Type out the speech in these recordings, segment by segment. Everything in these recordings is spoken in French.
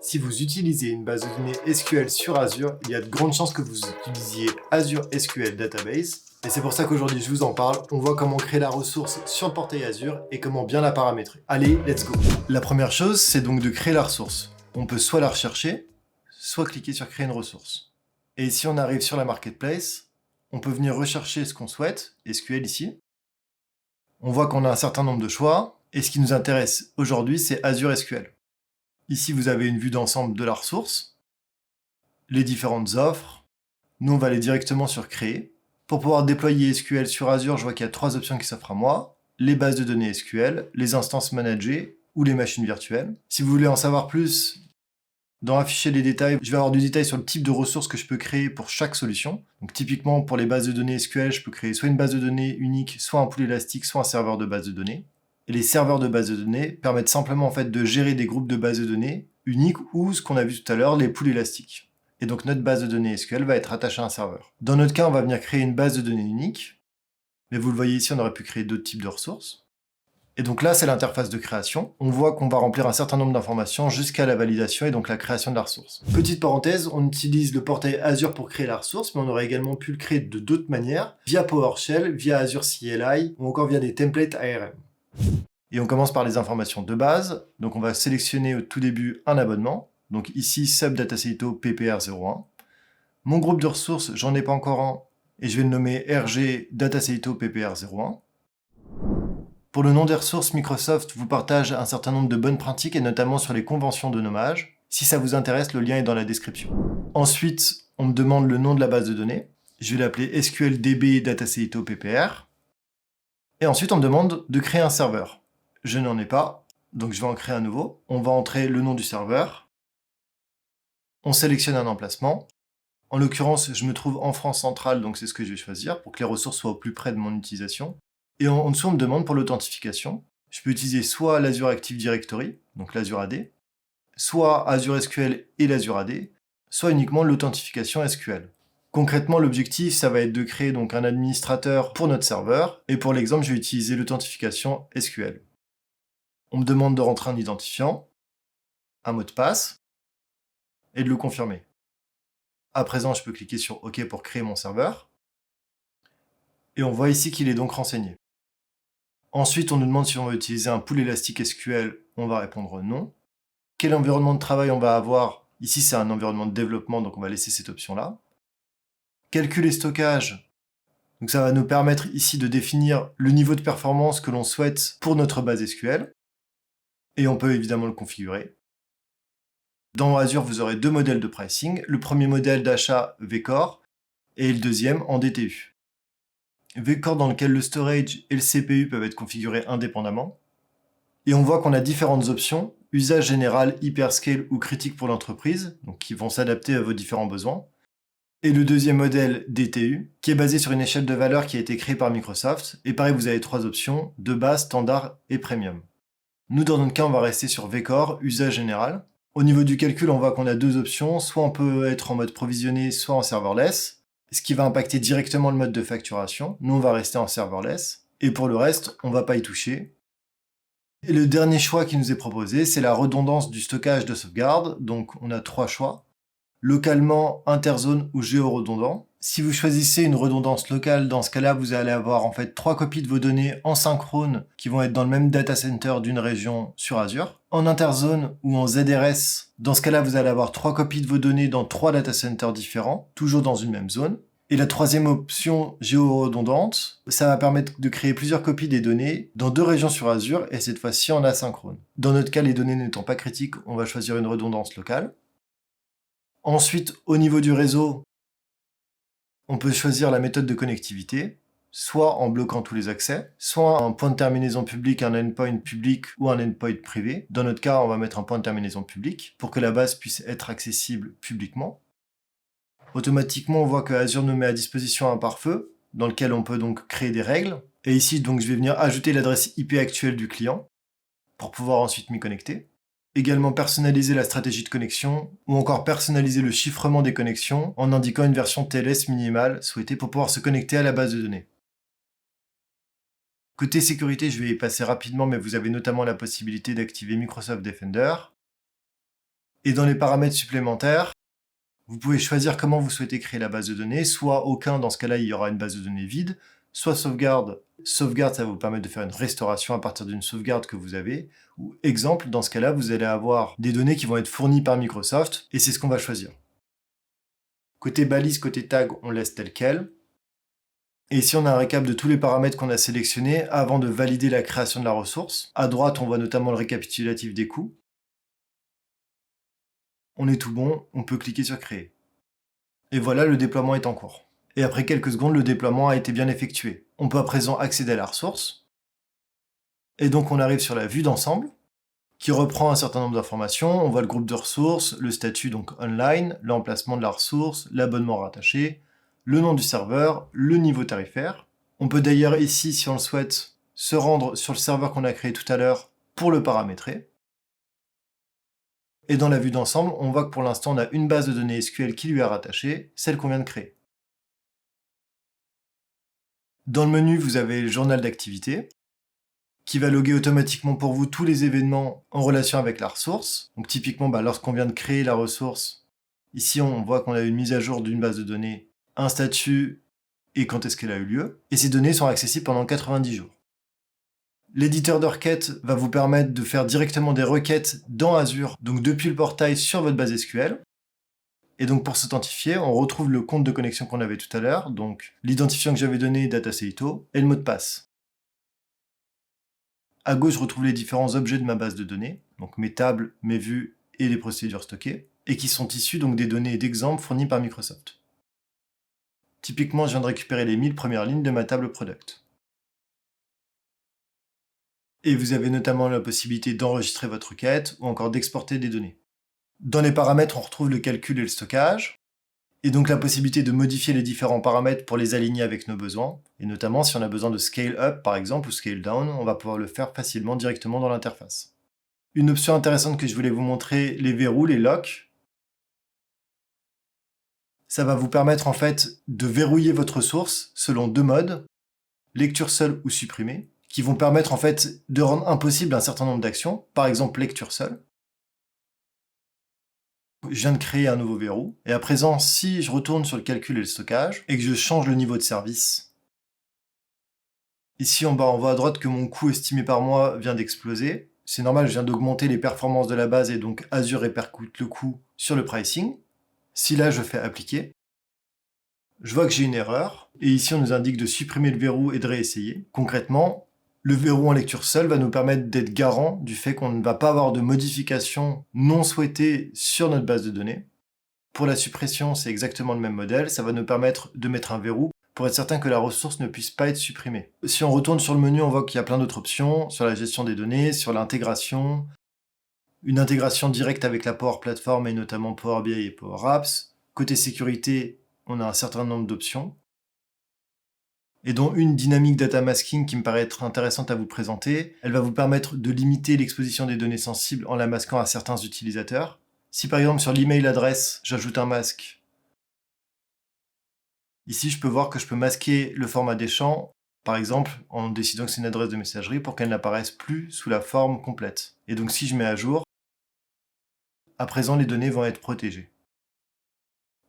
Si vous utilisez une base de données SQL sur Azure, il y a de grandes chances que vous utilisiez Azure SQL Database. Et c'est pour ça qu'aujourd'hui je vous en parle. On voit comment créer la ressource sur le portail Azure et comment bien la paramétrer. Allez, let's go. La première chose, c'est donc de créer la ressource. On peut soit la rechercher, soit cliquer sur créer une ressource. Et si on arrive sur la marketplace, on peut venir rechercher ce qu'on souhaite, SQL ici. On voit qu'on a un certain nombre de choix. Et ce qui nous intéresse aujourd'hui, c'est Azure SQL. Ici, vous avez une vue d'ensemble de la ressource, les différentes offres. Nous, on va aller directement sur Créer. Pour pouvoir déployer SQL sur Azure, je vois qu'il y a 3 options qui s'offrent à moi. Les bases de données SQL, les instances managées ou les machines virtuelles. Si vous voulez en savoir plus, dans Afficher les détails, je vais avoir du détail sur le type de ressources que je peux créer pour chaque solution. Donc typiquement, pour les bases de données SQL, je peux créer soit une base de données unique, soit un pool élastique, soit un serveur de base de données. Et les serveurs de base de données permettent simplement en fait de gérer des groupes de bases de données uniques ou ce qu'on a vu tout à l'heure, les pools élastiques. Et donc notre base de données SQL va être attachée à un serveur. Dans notre cas, on va venir créer une base de données unique. Mais vous le voyez ici, on aurait pu créer d'autres types de ressources. Et donc là, c'est l'interface de création. On voit qu'on va remplir un certain nombre d'informations jusqu'à la validation et donc la création de la ressource. Petite parenthèse, on utilise le portail Azure pour créer la ressource, mais on aurait également pu le créer de d'autres manières, via PowerShell, via Azure CLI ou encore via des templates ARM. Et on commence par les informations de base. Donc on va sélectionner au tout début un abonnement. Donc ici, Sub Dataseito PPR01. Mon groupe de ressources, j'en ai pas encore un, et je vais le nommer RG Dataseito PPR01. Pour le nom des ressources, Microsoft vous partage un certain nombre de bonnes pratiques, et notamment sur les conventions de nommage. Si ça vous intéresse, le lien est dans la description. Ensuite, on me demande le nom de la base de données. Je vais l'appeler SQLDB Dataseito PPR. Et ensuite, on me demande de créer un serveur. Je n'en ai pas, donc je vais en créer un nouveau. On va entrer le nom du serveur. On sélectionne un emplacement. En l'occurrence, je me trouve en France centrale, donc c'est ce que je vais choisir pour que les ressources soient au plus près de mon utilisation. Et en dessous, on me demande pour l'authentification. Je peux utiliser soit l'Azure Active Directory, donc l'Azure AD, soit Azure SQL et l'Azure AD, soit uniquement l'authentification SQL. Concrètement, l'objectif, ça va être de créer donc un administrateur pour notre serveur, et pour l'exemple, je vais utiliser l'authentification SQL. On me demande de rentrer un identifiant, un mot de passe, et de le confirmer. À présent, je peux cliquer sur OK pour créer mon serveur. Et on voit ici qu'il est donc renseigné. Ensuite, on nous demande si on va utiliser un pool élastique SQL. On va répondre non. Quel environnement de travail on va avoir? Ici, c'est un environnement de développement, donc on va laisser cette option-là. Calcul et stockage. Donc ça va nous permettre ici de définir le niveau de performance que l'on souhaite pour notre base SQL. Et on peut évidemment le configurer. Dans Azure, vous aurez 2 modèles de pricing. Le premier modèle d'achat Vcore et le deuxième en DTU. Vcore dans lequel le storage et le CPU peuvent être configurés indépendamment. Et on voit qu'on a différentes options, usage général, hyperscale ou critique pour l'entreprise, donc qui vont s'adapter à vos différents besoins. Et le deuxième modèle DTU, qui est basé sur une échelle de valeur qui a été créée par Microsoft. Et pareil, vous avez 3 options, de base, standard et premium. Nous, dans notre cas, on va rester sur Vcore, usage général. Au niveau du calcul, on voit qu'on a 2 options, soit on peut être en mode provisionné, soit en serverless, ce qui va impacter directement le mode de facturation. Nous, on va rester en serverless. Et pour le reste, on ne va pas y toucher. Et le dernier choix qui nous est proposé, c'est la redondance du stockage de sauvegarde. Donc, on a 3 choix. Localement, interzone ou géoredondant. Si vous choisissez une redondance locale, dans ce cas-là, vous allez avoir en fait 3 copies de vos données en synchrone qui vont être dans le même data center d'une région sur Azure. En interzone ou en ZRS, dans ce cas-là, vous allez avoir 3 copies de vos données dans 3 data centers différents, toujours dans une même zone. Et la troisième option géoredondante, ça va permettre de créer plusieurs copies des données dans 2 régions sur Azure, et cette fois-ci en asynchrone. Dans notre cas, les données n'étant pas critiques, on va choisir une redondance locale. Ensuite, au niveau du réseau, on peut choisir la méthode de connectivité, soit en bloquant tous les accès, soit un point de terminaison public, un endpoint public ou un endpoint privé. Dans notre cas, on va mettre un point de terminaison public pour que la base puisse être accessible publiquement. Automatiquement, on voit que Azure nous met à disposition un pare-feu dans lequel on peut donc créer des règles. Et ici, donc, je vais venir ajouter l'adresse IP actuelle du client pour pouvoir ensuite m'y connecter. Également personnaliser la stratégie de connexion ou encore personnaliser le chiffrement des connexions en indiquant une version TLS minimale souhaitée pour pouvoir se connecter à la base de données. Côté sécurité, je vais y passer rapidement, mais vous avez notamment la possibilité d'activer Microsoft Defender. Et dans les paramètres supplémentaires, vous pouvez choisir comment vous souhaitez créer la base de données, soit aucun, dans ce cas-là, il y aura une base de données vide, soit sauvegarde. Sauvegarde, ça va vous permettre de faire une restauration à partir d'une sauvegarde que vous avez, ou exemple, dans ce cas-là, vous allez avoir des données qui vont être fournies par Microsoft, et c'est ce qu'on va choisir. Côté balise, côté tag, on laisse tel quel. Et ici, on a un récap de tous les paramètres qu'on a sélectionnés avant de valider la création de la ressource. À droite, on voit notamment le récapitulatif des coûts. On est tout bon, on peut cliquer sur créer. Et voilà, le déploiement est en cours. Et après quelques secondes, le déploiement a été bien effectué. On peut à présent accéder à la ressource. Et donc on arrive sur la vue d'ensemble, qui reprend un certain nombre d'informations. On voit le groupe de ressources, le statut donc online, l'emplacement de la ressource, l'abonnement rattaché, le nom du serveur, le niveau tarifaire. On peut d'ailleurs ici, si on le souhaite, se rendre sur le serveur qu'on a créé tout à l'heure pour le paramétrer. Et dans la vue d'ensemble, on voit que pour l'instant, on a une base de données SQL qui lui est rattachée, celle qu'on vient de créer. Dans le menu, vous avez le journal d'activité, qui va loguer automatiquement pour vous tous les événements en relation avec la ressource. Donc typiquement, lorsqu'on vient de créer la ressource, ici on voit qu'on a une mise à jour d'une base de données, un statut et quand est-ce qu'elle a eu lieu. Et ces données sont accessibles pendant 90 jours. L'éditeur de requêtes va vous permettre de faire directement des requêtes dans Azure, donc depuis le portail sur votre base SQL. Et donc pour s'authentifier, on retrouve le compte de connexion qu'on avait tout à l'heure, donc l'identifiant que j'avais donné, Dataseito, et le mot de passe. À gauche, je retrouve les différents objets de ma base de données, donc mes tables, mes vues et les procédures stockées, et qui sont issus donc des données d'exemple fournies par Microsoft. Typiquement, je viens de récupérer les 1000 premières lignes de ma table product. Et vous avez notamment la possibilité d'enregistrer votre requête ou encore d'exporter des données. Dans les paramètres, on retrouve le calcul et le stockage, et donc la possibilité de modifier les différents paramètres pour les aligner avec nos besoins, et notamment si on a besoin de scale up par exemple ou scale down, on va pouvoir le faire facilement directement dans l'interface. Une option intéressante que je voulais vous montrer, les verrous, les locks. Ça va vous permettre en fait de verrouiller votre source selon deux modes, lecture seule ou supprimée, qui vont permettre en fait de rendre impossible un certain nombre d'actions, par exemple lecture seule. Je viens de créer un nouveau verrou, et à présent, si je retourne sur le calcul et le stockage, et que je change le niveau de service, ici en bas, on voit à droite que mon coût estimé par mois vient d'exploser. C'est normal, je viens d'augmenter les performances de la base, et donc Azure répercute le coût sur le pricing. Si là, je fais appliquer, je vois que j'ai une erreur, et ici, on nous indique de supprimer le verrou et de réessayer. Concrètement, le verrou en lecture seule va nous permettre d'être garant du fait qu'on ne va pas avoir de modifications non souhaitées sur notre base de données. Pour la suppression, c'est exactement le même modèle, ça va nous permettre de mettre un verrou pour être certain que la ressource ne puisse pas être supprimée. Si on retourne sur le menu, on voit qu'il y a plein d'autres options, sur la gestion des données, sur l'intégration, une intégration directe avec la Power Platform et notamment Power BI et Power Apps. Côté sécurité, on a un certain nombre d'options, et dont une dynamique data masking qui me paraît être intéressante à vous présenter. Elle va vous permettre de limiter l'exposition des données sensibles en la masquant à certains utilisateurs. Si par exemple sur l'email adresse, j'ajoute un masque, ici je peux voir que je peux masquer le format des champs, par exemple en décidant que c'est une adresse de messagerie pour qu'elle n'apparaisse plus sous la forme complète. Et donc si je mets à jour, à présent les données vont être protégées.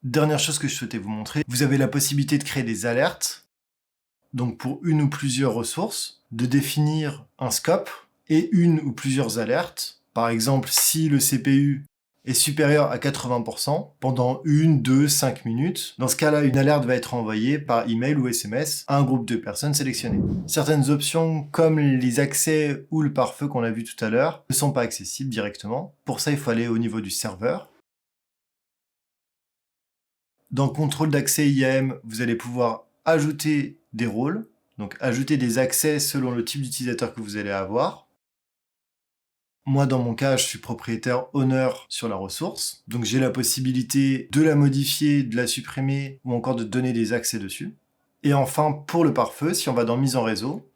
Dernière chose que je souhaitais vous montrer, vous avez la possibilité de créer des alertes, donc pour une ou plusieurs ressources, de définir un scope et une ou plusieurs alertes. Par exemple, si le CPU est supérieur à 80% pendant 1, 2, 5 minutes, dans ce cas-là, une alerte va être envoyée par email ou SMS à un groupe de personnes sélectionnées. Certaines options, comme les accès ou le pare-feu qu'on a vu tout à l'heure, ne sont pas accessibles directement. Pour ça, il faut aller au niveau du serveur. Dans contrôle d'accès IAM, vous allez pouvoir ajouter des rôles, donc ajouter des accès selon le type d'utilisateur que vous allez avoir. Moi, dans mon cas, je suis propriétaire owner sur la ressource, donc j'ai la possibilité de la modifier, de la supprimer ou encore de donner des accès dessus. Et enfin, pour le pare-feu, si on va dans mise en réseau,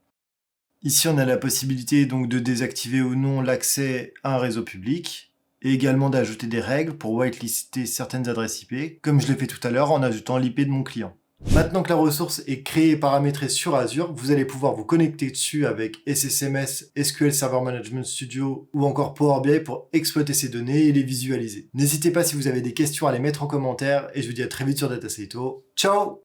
ici on a la possibilité donc de désactiver ou non l'accès à un réseau public, et également d'ajouter des règles pour whitelister certaines adresses IP, comme je l'ai fait tout à l'heure en ajoutant l'IP de mon client. Maintenant que la ressource est créée et paramétrée sur Azure, vous allez pouvoir vous connecter dessus avec SSMS, SQL Server Management Studio ou encore Power BI pour exploiter ces données et les visualiser. N'hésitez pas si vous avez des questions à les mettre en commentaire et je vous dis à très vite sur Dataseito. Ciao!